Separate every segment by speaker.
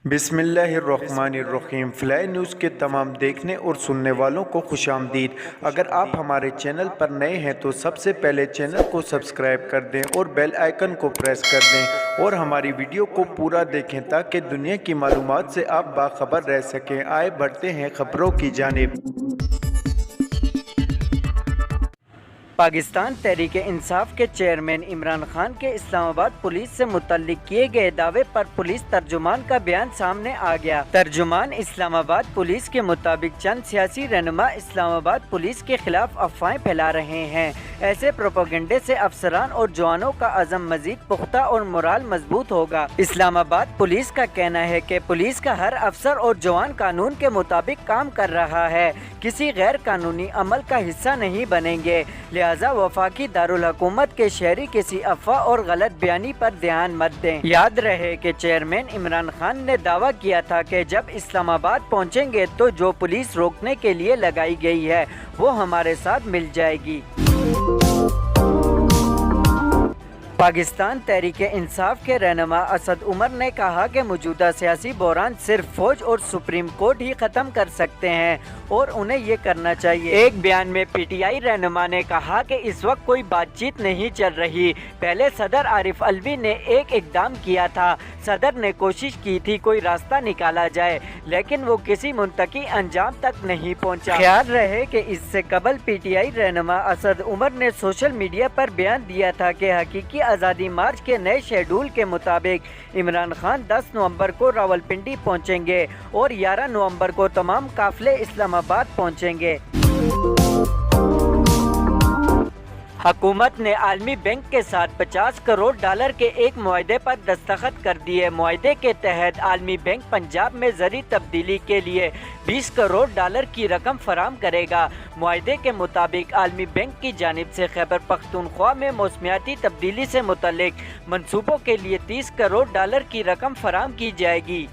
Speaker 1: बिस्मिल्लाहिर्रहमानिर्रहीम। Fly news के तमाम देखने और सुनने वालों को खुश आमदीद। अगर आप हमारे चैनल पर नए हैं तो सबसे पहले चैनल को सब्सक्राइब कर दें और बेल आइकन को प्रेस कर दें और हमारी वीडियो को पूरा देखें ताकि दुनिया की मालूमात से आप बाखबर रह सकें। आए बढ़ते हैं खबरों की जानिब।
Speaker 2: पाकिस्तान तहरीक इंसाफ के चेयरमैन इमरान खान के इस्लामाबाद पुलिस से मुतल्लिक किए गए दावे पर पुलिस तर्जुमान का बयान सामने आ गया। तर्जुमान इस्लामाबाद पुलिस के मुताबिक चंद सियासी रहनुमा इस्लामाबाद पुलिस के खिलाफ अफवाहें फैला रहे हैं। ऐसे प्रोपेगेंडे से अफसरान और जवानों का अज़म मजीद पुख्ता और मोराल मजबूत होगा। इस्लामाबाद पुलिस का कहना है कि पुलिस का हर अफसर और जवान कानून के मुताबिक काम कर रहा है, किसी गैर कानूनी अमल का हिस्सा नहीं बनेंगे। लिहाजा वफाकी दारुल हुकूमत के शहरी किसी अफवाह और गलत बयानी पर ध्यान मत दें। याद रहे कि चेयरमैन इमरान खान ने दावा किया था कि जब इस्लामाबाद पहुंचेंगे तो जो पुलिस रोकने के लिए लगाई गई है वो हमारे साथ मिल जाएगी। पाकिस्तान तहरीक इंसाफ के रहनुमा असद उमर ने कहा कि मौजूदा सियासी बहरान सिर्फ फौज और सुप्रीम कोर्ट ही ख़त्म कर सकते हैं और उन्हें ये करना चाहिए। एक बयान में पीटीआई रहनुमा ने कहा कि इस वक्त कोई बातचीत नहीं चल रही। पहले सदर आरिफ अलवी ने एक इकदाम किया था, सदर ने कोशिश की थी कोई रास्ता निकाला जाए, लेकिन वो किसी मुंतकी अंजाम तक नहीं पहुंचा। ख्याल रहे कि इससे कबल पीटीआई रहनुमा असद उमर ने सोशल मीडिया पर बयान दिया था कि हकीकी आज़ादी मार्च के नए शेड्यूल के मुताबिक इमरान खान 10 नवंबर को रावलपिंडी पहुंचेंगे और 11 नवंबर को तमाम काफिले इस्लामाबाद पहुंचेंगे। हुकूमत ने आलमी बैंक के साथ $50 करोड़ के एक मुआहदे पर दस्तखत कर दिए। मुआहदे के तहत आलमी बैंक पंजाब में ज़रूरी तब्दीली के लिए $20 करोड़ की रकम फराम करेगा। मुआहदे के मुताबिक आलमी बैंक की जानिब से खैबर पख्तूनख्वा में मौसमियाती तब्दीली से मुतल्लिक मनसूबों के लिए $30 करोड़ की रकम फराम की जाएगी।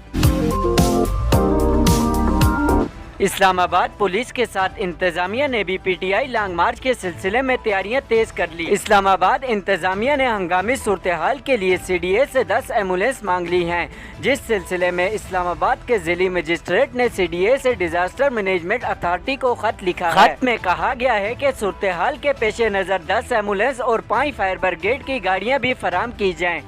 Speaker 2: इस्लामाबाद पुलिस के साथ इंतजामिया ने भी पीटीआई लॉन्ग मार्च के सिलसिले में तैयारियां तेज कर ली। इस्लामाबाद इंतजामिया ने हंगामी सूरत हाल के लिए सीडीए से 10 एम्बुलेंस मांग ली हैं, जिस सिलसिले में इस्लामाबाद के जिला मजिस्ट्रेट ने सीडीए से डिजास्टर मैनेजमेंट अथॉरिटी को खत लिखा है। खत में कहा गया है कि सूरत हाल के पेश नज़र 10 एम्बुलेंस और 5 फायर ब्रिगेड की गाड़ियाँ भी फराम की जाएँ।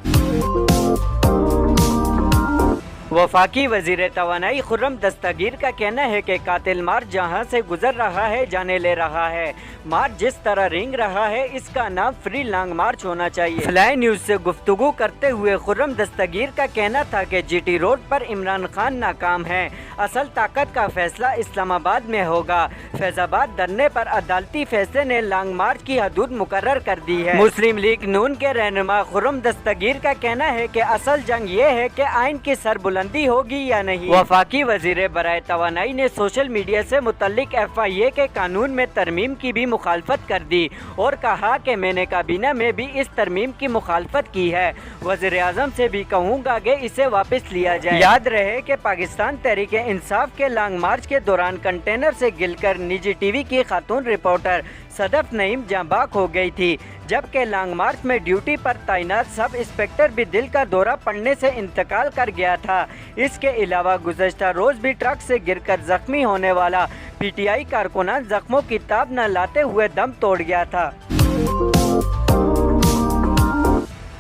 Speaker 2: वफाकी वजीर तवानाई खुर्रम दस्तगीर का कहना है कि कातिल मार्च जहां से गुजर रहा है जाने ले रहा है। मार्च जिस तरह रेंग रहा है इसका नाम फ्री लॉन्ग मार्च होना चाहिए। फ्लाई न्यूज़ से गुफ्तगू करते हुए खुर्रम दस्तगीर का कहना था कि जीटी रोड पर इमरान खान नाकाम है, असल ताकत का फैसला इस्लामाबाद में होगा। फैजाबाद धरने पर अदालती फैसले ने लॉन्ग मार्च की हदूद मुकर्रर कर दी है। मुस्लिम लीग नून के रहनुमा खुर्रम दस्तगीर का कहना है कि असल जंग ये है कि आइन की सरबुलंदी होगी या नहीं। वफाकी वजीर बराए तवानाई ने सोशल मीडिया से मुतल्लिक FIA के कानून में तरमीम की भी मुखालफत कर दी और कहा कि मैंने काबीना में भी इस तरमीम की मुखालफत की है। वज़ीर आज़म से भी कहूँगा कि इसे वापस लिया जाए। याद रहे कि पाकिस्तान तहरीक इंसाफ के लॉन्ग मार्च के दौरान कंटेनर से गिरकर निजी टीवी की खातून रिपोर्टर सदफ नईम जांबाक हो गई थी, जबकि लॉन्ग मार्च में ड्यूटी पर तैनात सब इंस्पेक्टर भी दिल का दौरा पड़ने से इंतकाल कर गया था। इसके अलावा गुज़श्ता रोज भी ट्रक से गिरकर जख्मी होने वाला पीटीआई कारकुनान जख्मों की ताब न लाते हुए दम तोड़ गया था।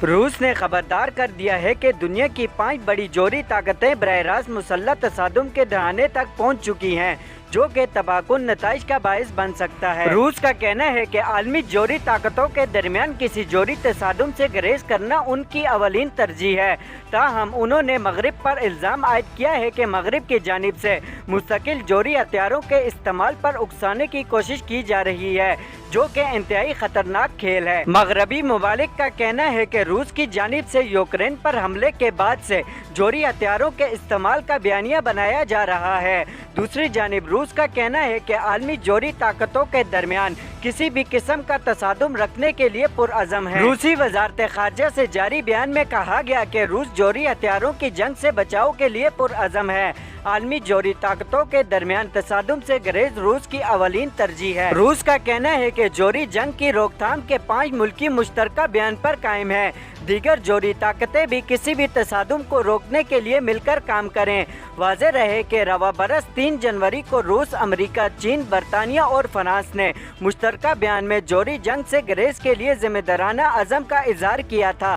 Speaker 2: रूस ने खबरदार कर दिया है कि दुनिया की 5 बड़ी जोहरी ताकतें बराह रास्त मुसल्लह तसादुम के दहाने तक पहुंच चुकी हैं, जो कि तबाहकुन नताइज का बायस बन सकता है। रूस का कहना है कि आलमी जोहरी ताकतों के दरमियान किसी जोहरी तसादुम से गुरेज करना उनकी अवलीन तरजीह है। ताहम उन्होंने मगरिब पर इल्ज़ाम आयद किया है कि मगरिब की जानिब से मुस्तकिल जोहरी हथियारों के इस्तेमाल पर उकसाने की कोशिश की जा रही है, जो कि इंतहाई खतरनाक खेल है। मगरबी ममालिक का कहना है कि रूस की जानिब से यूक्रेन पर हमले के बाद से जोहरी हथियारों के इस्तेमाल का बयानिया बनाया जा रहा है। दूसरी जानिब रूस का कहना है कि आलमी जोहरी ताकतों के दरमियान किसी भी किस्म का तसादुम रखने के लिए पुरअज़म है। रूसी वजारत खारजा से जारी बयान में कहा गया कि रूस जोहरी हथियारों की जंग से बचाव के लिए पुरअज़म है। आलमी जोरी ताकतों के दरमियान तसादुम से गुरेज रूस की अवलीन तरजीह है। रूस का कहना है कि जोरी जंग की रोकथाम के 5 मुल्की मुश्तरका बयान पर कायम है। दीगर जोरी ताकतें भी किसी भी तसादुम को रोकने के लिए मिलकर काम करें। वाज़ेह रहे कि रवा बरस 3 जनवरी को रूस, अमेरिका, चीन, बरतानिया और फ्रांस ने मुश्तरका बयान में जोरी जंग से गुरेज के लिए जिम्मेदाराना अज़म का इजहार किया था।